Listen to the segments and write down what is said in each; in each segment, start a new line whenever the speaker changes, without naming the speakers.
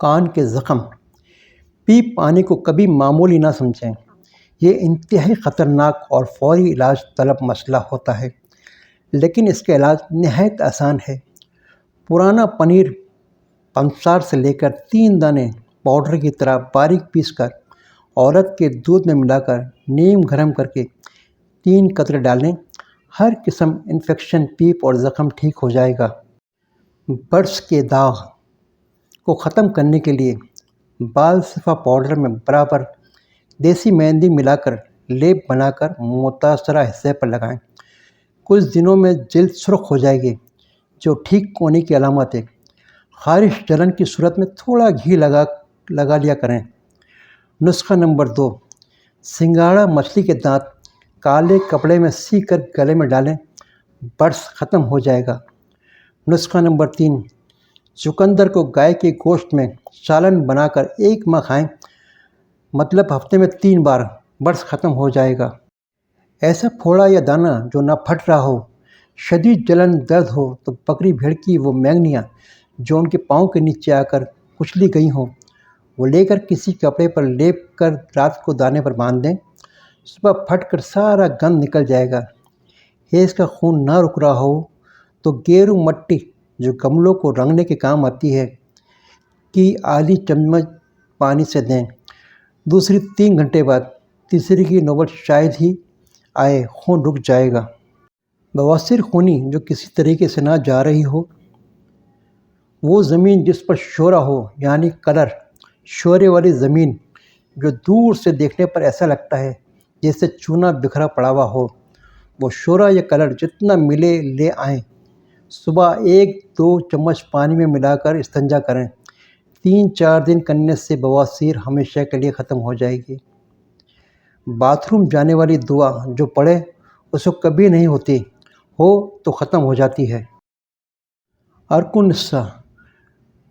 کان کے زخم۔ پیپ آنے کو کبھی معمولی نہ سمجھیں، یہ انتہائی خطرناک اور فوری علاج طلب مسئلہ ہوتا ہے، لیکن اس کا علاج نہایت آسان ہے۔ پرانا پنیر پنسار سے لے کر 3 دانے پاؤڈر کی طرح باریک پیس کر عورت کے دودھ میں ملا کر نیم گرم کر کے 3 قطرے ڈالیں، ہر قسم انفیکشن، پیپ اور زخم ٹھیک ہو جائے گا۔ برس کے داغ کو ختم کرنے کے لیے بال صفا پاؤڈر میں برابر دیسی مہندی ملا کر لیپ بنا کر متاثرہ حصے پر لگائیں۔ کچھ دنوں میں جلد سرخ ہو جائے گی، جو ٹھیک ہونے کی علامت ہے۔ خارش جلن کی صورت میں تھوڑا گھی لگا لیا کریں۔ نسخہ نمبر 2، سنگاڑا مچھلی کے دانت کالے کپڑے میں سی کر گلے میں ڈالیں، برس ختم ہو جائے گا۔ نسخہ نمبر 3، چقندر کو گائے کے گوشت میں سالن بنا کر 1 ماہ کھائیں، مطلب ہفتے میں 3 بار، برس ختم ہو جائے گا۔ ایسا پھوڑا یا دانہ جو نہ پھٹ رہا ہو، شدید جلن درد ہو تو بکری بھیڑ کی وہ مینگنیاں جو ان کے پاؤں کے نیچے آ کر کچلی گئی ہوں، وہ لے کر کسی کپڑے پر لیپ کر رات کو دانے پر باندھ دیں، صبح پھٹ کر سارا گند نکل جائے گا۔ ہیض کا خون نہ رک رہا ہو تو گیرو مٹی جو گملوں کو رنگنے کے کام آتی ہے کی آدھی چمچ پانی سے دیں، دوسری 3 گھنٹے بعد، تیسری کی نوبت شاید ہی آئے، خون رک جائے گا۔ بواسیر خونی جو کسی طریقے سے نہ جا رہی ہو، وہ زمین جس پر شورا ہو، یعنی کلر شورے والی زمین جو دور سے دیکھنے پر ایسا لگتا ہے جیسے چونا بکھرا پڑا ہوا ہو، وہ شورا یا کلر جتنا ملے لے آئیں۔ صبح 1-2 چمچ پانی میں ملا کر استنجا کریں۔ 3-4 دن کرنے سے بواسیر ہمیشہ کے لیے ختم ہو جائے گی۔ باتھ روم جانے والی دعا جو پڑھے اس کو کبھی نہیں ہوتی، ہو تو ختم ہو جاتی ہے۔ ارکن نسا،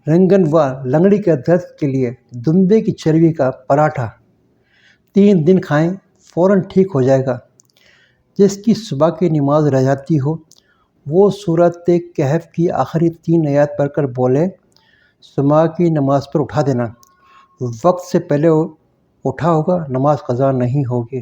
رنگن و لنگڑی کے درد کے لیے دمبے کی چربی کا پراٹھا 3 دن کھائیں، فوراً ٹھیک ہو جائے گا۔ جس کی صبح کی نماز رہ جاتی ہو، وہ سورۃ کہف کی آخری 3 آیات پڑھ کر بولے، صبح کی نماز پر اٹھا دینا۔ وقت سے پہلے اٹھا ہوگا، نماز قضا نہیں ہوگی۔